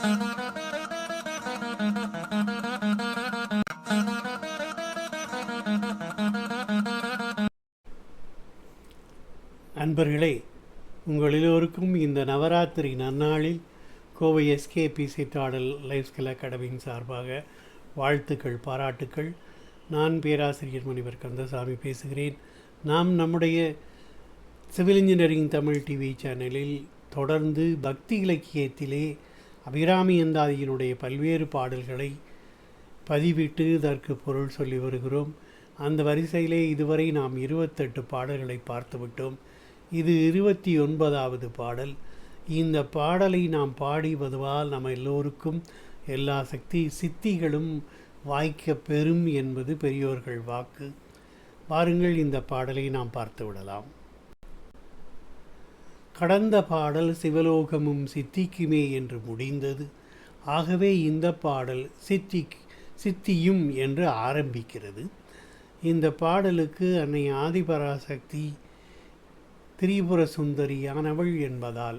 அன்பர்களே, உங்கள் எல்லோருக்கும் இந்த நவராத்திரி நன்னாளில் கோவை எஸ்கேபி சித்தாடல் லைஃப் ஸ்கில் அகாடமியின் சார்பாக வாழ்த்துக்கள், பாராட்டுக்கள். நான் பேராசிரியர் முனிவர் கந்தசாமி பேசுகிறேன். நாம் நம்முடைய சிவில் இன்ஜினியரிங் தமிழ் டிவி சேனலில் தொடர்ந்து பக்தி இலக்கியத்திலே அபிராமி அந்தாதியினுடைய பல்வேறு பாடல்களை பதிவிட்டு இதற்கு பொருள் சொல்லி வருகிறோம். அந்த வரிசையிலே இதுவரை நாம் 28 பாடல்களை பார்த்துவிட்டோம். இது 29வது பாடல். இந்த பாடலை நாம் பாடி வருவதால் நம்ம எல்லோருக்கும் எல்லா சித்திகளும் வாய்க்க பெறும் என்பது பெரியோர்கள் வாக்கு. வாருங்கள், இந்த பாடலை நாம் பார்த்து விடலாம். கடந்த பாடல் சிவலோகமும் சித்திக்குமே என்று முடிந்தது. ஆகவே இந்த பாடல் சித்தியும் என்று ஆரம்பிக்கிறது. இந்த பாடலுக்கு அன்னை ஆதிபராசக்தி திரிபுர சுந்தரியானவள் என்பதால்,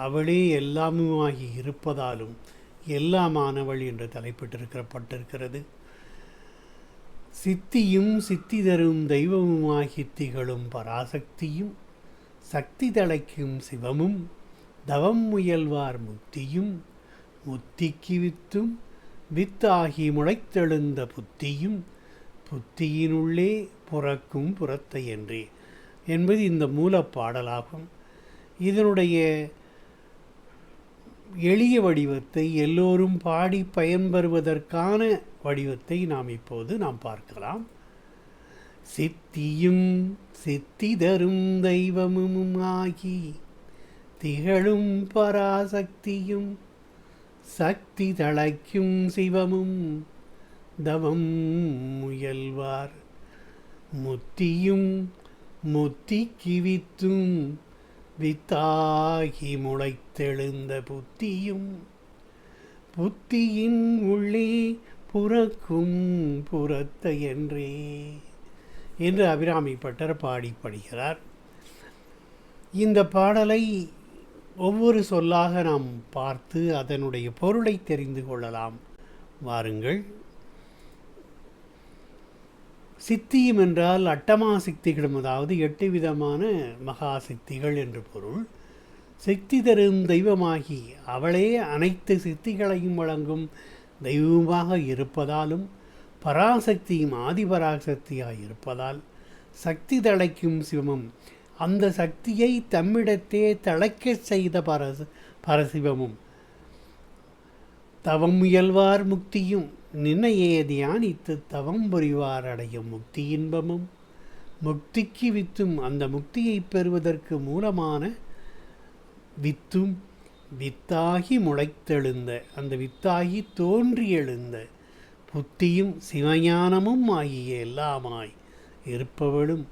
அவளே எல்லாமுமாகி இருப்பதாலும் எல்லாமானவள் என்று தலைப்பிட்டிருக்கப்பட்டிருக்கிறது. சித்தியும் சித்தி தரும் தெய்வமுமாகி திகழும் பராசக்தியும் சக்தி தழைக்கும் சிவமும் தவம் முயல்வார் முத்தியும் முத்திக்கு வித்தும் வித்தாகி முளைத்தெழுந்த புத்தியும் புத்தியினுள்ளே புறக்கும் புறத்தை என்றே என்பது இந்த மூலப்பாடலாகும். இதனுடைய எளிய வடிவத்தை, எல்லோரும் பாடி பயன்பெறுவதற்கான வடிவத்தை இப்போது பார்க்கலாம். சித்தியும் சித்தி தரும் தெய்வமும் ஆகி திகழும் பராசக்தியும் சக்தி தழைக்கும் சிவமும் தவம் முயல்வார் முத்தியும் முத்திக்கு வித்தும் வித்தாகி முளைத்தெழுந்த புத்தியும் புத்தியின் உள்ளே புறக்கும் புறத்தை என்றே என்று அபிராமி பட்டர் பாடிப்படுகிறார். இந்த பாடலை ஒவ்வொரு சொல்லாக நாம் பார்த்து அதனுடைய பொருளை தெரிந்து கொள்ளலாம். வாருங்கள். சித்தியும் என்றால் அட்டமா சித்திகளும், அதாவது 8 விதமான மகா சித்திகள் என்று பொருள். சித்தி தரும் தெய்வமாகி அவளே அனைத்து சித்திகளையும் வழங்கும் தெய்வமாக இருப்பதாலும் பராசக்தியும் ஆதிபராசக்தியாக இருப்பதால் சக்தி தழைக்கும் சிவமும் அந்த சக்தியை தம்மிடத்தே தழைக்க செய்த பரசிவமும் தவம் முயல்வார் முக்தியும் நின்னையே தியானித்து தவம் புரிவார் அடையும் முக்தி இன்பமும் முக்திக்கு வித்தும் அந்த முக்தியை பெறுவதற்கு மூலமான வித்தும் வித்தாகி முளைத்தெழுந்த அந்த வித்தாகி தோன்றி எழுந்த புத்தியும் சிவஞானமும் ஆகிய எல்லாமாய் இருப்பவளும்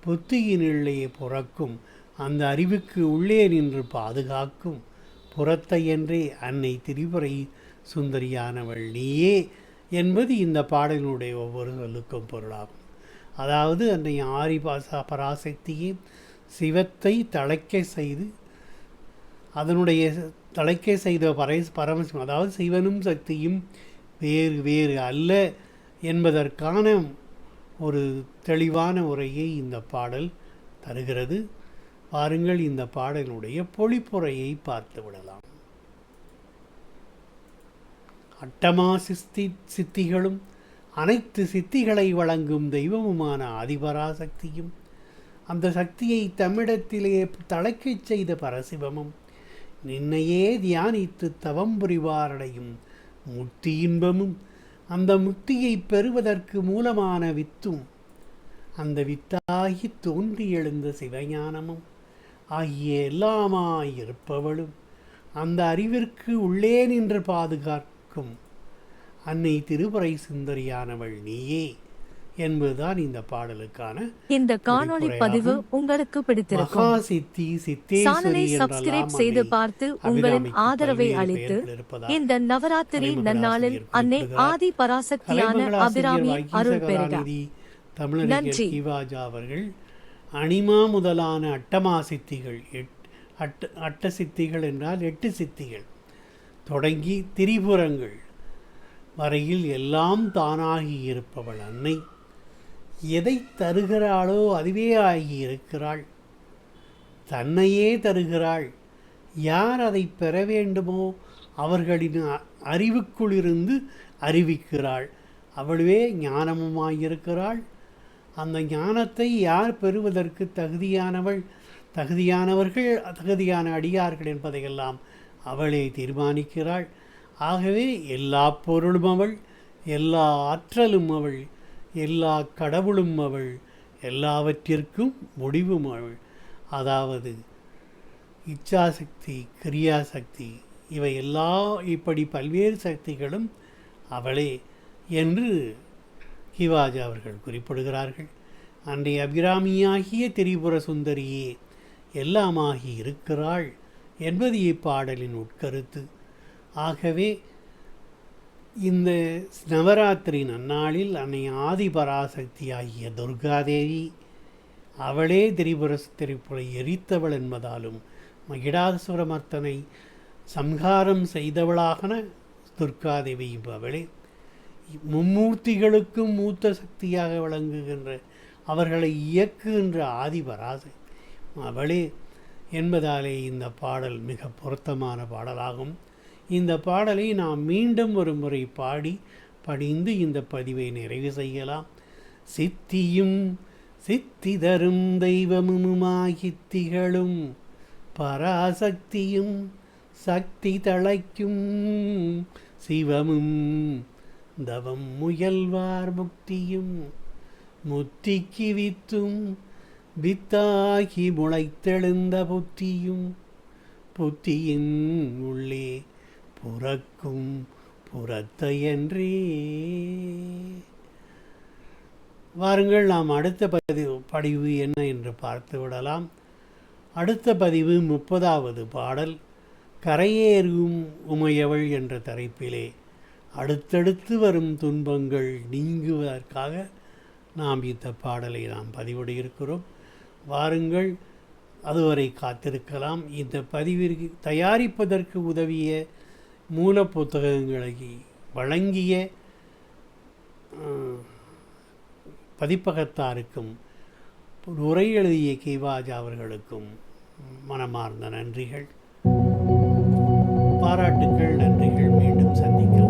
புத்தியினுள்ளே புறக்கும் அந்த அறிவுக்கு உள்ளே நின்று பாதுகாக்கும் புறத்தை என்றே அன்னை திரிபுரை சுந்தரியானவள் நீயே என்பது இந்த பாடலினுடைய ஒவ்வொரு சொல்லுக்கும் பொருளாகும். அதாவது அன்னை பராசக்தியை சிவத்தை தழைக்க செய்து அதனுடைய தழைக்க செய்த பரமசிவம், அதாவது சிவனும் சக்தியும் வேறு வேறு அல்ல என்பதற்கான ஒரு தெளிவான உரையை இந்த பாடல் தருகிறது. பாருங்கள், இந்த பாடலினுடைய பொழிப்புரையை பார்த்து விடலாம். அட்டமா சித்திகளும் அனைத்து சித்திகளை வழங்கும் தெய்வமுமான ஆதிபராசக்தியும் அந்த சக்தியை தம்மிடத்திலே தழைக்கச் செய்த பரசிவமும் நின்னையே தியானித்து தவம் புரிவாரடையும் முக்தி இன்பமும் அந்த முக்தியை பெறுவதற்கு மூலமான வித்தும் அந்த வித்தாகி தோன்றி எழுந்த சிவஞானமும் ஆகிய எல்லாமாயிருப்பவளும் அந்த அறிவிற்கு உள்ளே நின்று பாதுகாக்கும் அன்னை திரிபுரை சுந்தரியானவள் நீயே என்பதுதான் இந்த பாடலுக்கான இந்த காணொளி பதிவு உங்களுக்கு பிடித்திருக்கும். சேனலை சப்ஸ்கிரைப் செய்து பார்த்து உங்களின் ஆதரவை அளித்து இந்த நவராத்திரி நன்னாளில் அன்னை ஆதி பராசக்தியான அபிராமி அருள் பெறுக. தமிழறிஞர் கிவாஜா அவர்கள் அனிமா முதலான அட்டமா சித்திகள், அட்ட சித்திகள் என்றால் 8 சித்திகள், தொடங்கி திரிபுரங்கள் வரையில் எல்லாம் தானாகி இருப்பவள் அன்னை. எதை தருகிறாளோ அதுவே ஆகியிருக்கிறாள். தன்னையே தருகிறாள். யார் அதை பெற வேண்டுமோ அவர்களின் அறிவுக்குள்ளிருந்து அறிவிக்கிறாள். அவளுவே ஞானமுமாயிருக்கிறாள். அந்த ஞானத்தை யார் பெறுவதற்கு தகுதியானவர்கள் தகுதியான அடியார்கள் என்பதையெல்லாம் அவளே தீர்மானிக்கிறாள். ஆகவே எல்லா பொருளும் அவள், எல்லா ஆற்றலும் அவள், எல்லா கடவுளும் அவள், எல்லாவற்றிற்கும் முடிவும் அவள். அதாவது இச்சாசக்தி, கிரியாசக்தி, இவை இப்படி பல்வேறு சக்திகளும் அவளே என்று கிவாஜா அவர்கள் குறிப்பிடுகிறார்கள். அன்றைய அபிராமியாகிய திரிபுர சுந்தரியே எல்லாமாகி இருக்கிறாள் என்பது இப்பாடலின் உட்கருத்து. ஆகவே இந்த நவராத்திரி நன்னாளில் அன்னை ஆதிபராசக்தி ஆகிய துர்காதேவி அவளே திரிபுரை எரித்தவள் என்பதாலும் மகிடாசுரமர்த்தனை சம்ஹாரம் செய்தவளாகன துர்காதேவி அவளே மும்மூர்த்திகளுக்கும் மூத்த சக்தியாக விளங்குகின்ற அவர்களை இயக்குகின்ற ஆதிபராசக்தி அவளே என்பதாலே இந்த பாடல் மிக பொருத்தமான பாடலாகும். இந்த பாடலை நாம் மீண்டும் ஒரு முறை படிந்து இந்த பதிவை நிறைவு செய்யலாம். சித்தியும் சித்தி தரும் தெய்வமுமாகித் திகழும் பராசக்தியும் சக்தி தழைக்கும் சிவமும் தவம் முயல்வார் முக்தியும் முத்திக்கு வித்தும் வித்தாகி முளைத்தெழுந்த புத்தியின் உள்ளே புறக்கும் புறத்தையன்றே. வாருங்கள் நாம் அடுத்த பதிவு என்ன என்று பார்த்து விடலாம். அடுத்த பதிவு 30வது பாடல் கரையேறும் உமையவள் என்ற தலைப்பிலே அடுத்தடுத்து வரும் துன்பங்கள் நீங்குவதற்காக நாம் இந்த பாடலை பதிவிட இருக்கிறோம். வாருங்கள், அதுவரை காத்திருக்கலாம். இந்த பதிவிற்கு தயாரிப்பதற்கு உதவிய மூல புத்தகங்களை வழங்கிய பதிப்பகத்தாருக்கும் உரை எழுதிய கிவாஜா அவர்களுக்கும் மனமார்ந்த நன்றிகள், பாராட்டுக்கள், நன்றிகள். மீண்டும் சந்திக்கலாம்.